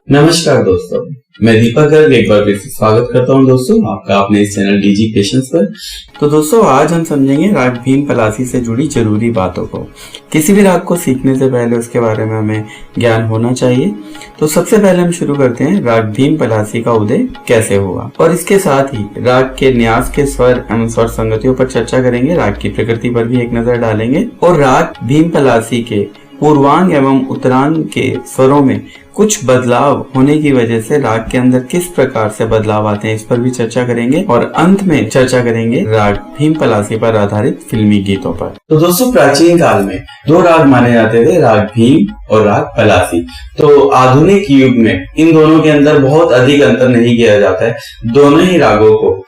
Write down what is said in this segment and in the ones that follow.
नमस्कार दोस्तों, मैं दीपक गर्ग एक बार फिर से स्वागत करता हूं दोस्तों आपका अपने इस चैनल डीजी पेशेंस पर। तो दोस्तों आज हम समझेंगे राग भीम पलासी से जुड़ी जरूरी बातों को। किसी भी राग को सीखने से पहले उसके बारे में हमें ज्ञान होना चाहिए। तो सबसे पहले हम शुरू करते हैं राग भीम पलासी का उदय कैसे हुआ, और इसके साथ ही राग के न्यास के स्वर एवं स्वर संगतियों पर चर्चा करेंगे। राग की प्रकृति पर भी एक नजर डालेंगे और राग भीम पलासी के पूर्वांग एवं उत्तरांग के स्वरों में कुछ बदलाव होने की वजह से राग के अंदर किस प्रकार से बदलाव आते हैं इस पर भी चर्चा करेंगे। और अंत में चर्चा करेंगे राग भीम पलासी पर आधारित फिल्मी गीतों पर। तो दोस्तों प्राचीन काल में दो राग माने जाते थे, राग भीम और राग पलासी। तो आधुनिक युग में इन दोनों के अंदर बहुत अधिक अंतर नहीं किया जाता है। दोनों ही रागों को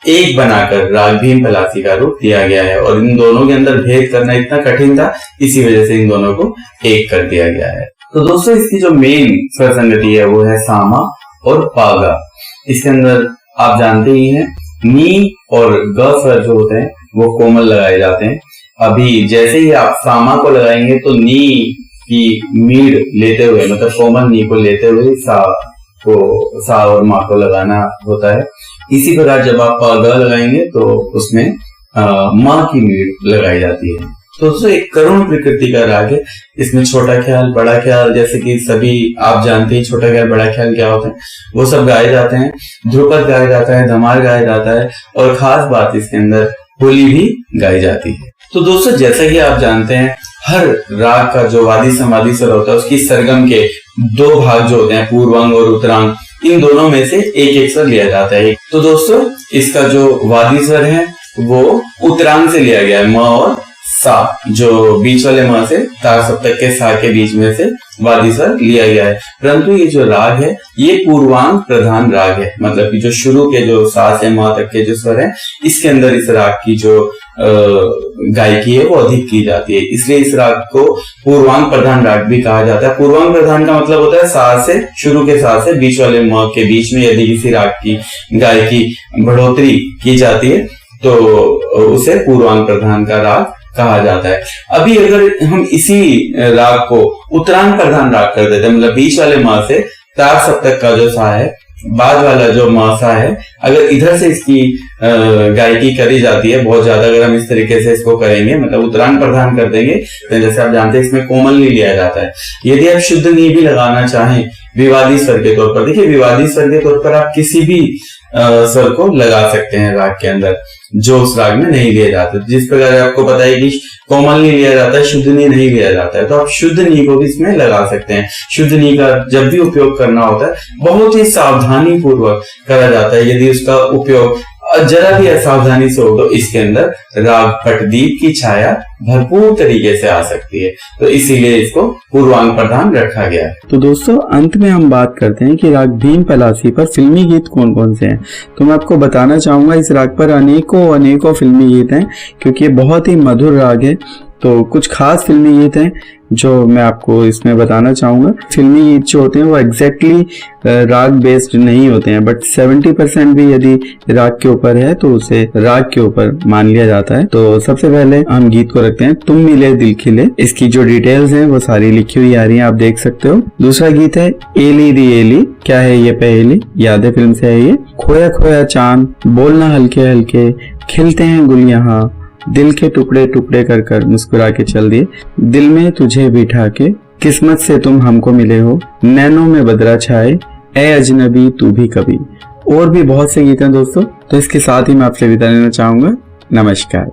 एक बनाकर राग भीम पलासी का रूप दिया गया है और इन दोनों के अंदर भेद करना इतना कठिन था, इसी वजह से इन दोनों को एक कर दिया गया है। तो दोस्तों इसकी जो मेन स्वर संगति है वो है सामा और पागा। इसके अंदर आप जानते ही हैं नी और ग स्वर जो होते हैं वो कोमल लगाए जाते हैं। अभी जैसे ही आप सामा को लगाएंगे तो नी की मीड लेते हुए, मतलब कोमल नी को लेते हुए सा और मा को लगाना होता है। इसी प्रकार जब आप ग लगाएंगे तो उसमें माँ की मीड लगाई जाती है। तो दोस्तों एक करुण प्रकृति का राग है। इसमें छोटा ख्याल, बड़ा ख्याल, जैसे कि सभी आप जानते हैं छोटा ख्याल बड़ा ख्याल क्या होता है, वो सब गाए जाते हैं। ध्रुपद गाया जाता है, धमार गाया जाता है और खास बात इसके अंदर होली भी गाई जाती है। तो दोस्तों जैसा कि आप जानते हैं हर राग का जो वादी समाधि स्वर होता है उसकी सरगम के दो भाग जो होते हैं पूर्वांग और उत्तरांग, इन दोनों में से एक एक स्वर लिया जाता है। तो दोस्तों इसका जो वादी स्वर है वो उत्तरांग से लिया गया है, म और सा, जो बीच वाले म से तार सप्तक के सा के बीच में से वादी स्वर लिया गया है। परंतु ये जो राग है ये पूर्वांग प्रधान राग है, मतलब कि जो शुरू के जो सा से म तक के जो स्वर है इसके अंदर इस राग की जो गायकी है वो अधिक की जाती है, इसलिए इस राग को पूर्वांग प्रधान राग भी कहा जाता है। पूर्वांग प्रधान का मतलब होता है सा से, शुरू के सा से बीच वाले म के बीच में यदि किसी राग की गायकी बढ़ोतरी की जाती है तो उसे पूर्वांग प्रधान का राग कहा जाता है। अभी अगर हम इसी राग को उत्तरांग प्रधान राग कर देते हैं, मतलब बीच वाले म से तार सप्तक का जो सा है, बाद वाला जो सा है, अगर इधर से इसकी गायकी करी जाती है बहुत ज्यादा, अगर हम इस तरीके से इसको करेंगे मतलब उत्तरांग प्रधान कर देंगे तो जैसे आप जानते हैं इसमें कोमल नी लिया जाता है। यदि आप शुद्ध नी भी लगाना चाहें विवादी स्वर के तौर पर, देखिए विवादी स्वर के तौर पर आप किसी भी स्वर को लगा सकते हैं राग के अंदर जो उस राग में नहीं लिया जाता। जिस प्रकार आपको पता है कि कोमल नी लिया जाता है, शुद्ध नी नहीं लिया जाता है, तो आप शुद्ध नी को भी इसमें लगा सकते हैं। शुद्ध नी का जब भी उपयोग करना होता है बहुत ही सावधानी पूर्वक करा जाता है। यदि उसका उपयोग जरा भी असावधानी से हो तो इसके अंदर राग पटदीप की छाया भरपूर तरीके से आ सकती है, तो इसीलिए इसको पूर्वांग प्रधान रखा गया है। तो दोस्तों अंत में हम बात करते हैं कि राग भीम पलासी पर फिल्मी गीत कौन कौन से हैं। तो मैं आपको बताना चाहूंगा इस राग पर अनेकों फिल्मी गीत हैं, क्योंकि ये बहुत ही मधुर राग है। तो कुछ खास फिल्मी गीत हैं जो मैं आपको इसमें बताना चाहूंगा। फिल्मी गीत जो होते हैं वो एग्जैक्टली राग बेस्ड नहीं होते हैं, बट 70% भी यदि राग के ऊपर है तो उसे राग के ऊपर मान लिया जाता है। तो सबसे पहले हम गीत को रखते हैं तुम मिले दिल खिले। इसकी जो डिटेल्स हैं वो सारी लिखी हुई आ रही हैं, आप देख सकते हो। दूसरा गीत है एली री एली, क्या है ये पहेली, यादें फिल्म से है ये। खोया खोया चांद, बोलना हल्के हल्के, खिलते हैं गुल यहाँ, दिल के टुकड़े टुकड़े कर कर मुस्कुरा के चल दिए, दिल में तुझे बिठा के, किस्मत से तुम हमको मिले हो, नैनों में बदरा छाए, ए अजनबी तू भी कभी। और भी बहुत से गीत हैं दोस्तों। तो इसके साथ ही मैं आपसे विदा लेना चाहूंगा। नमस्कार।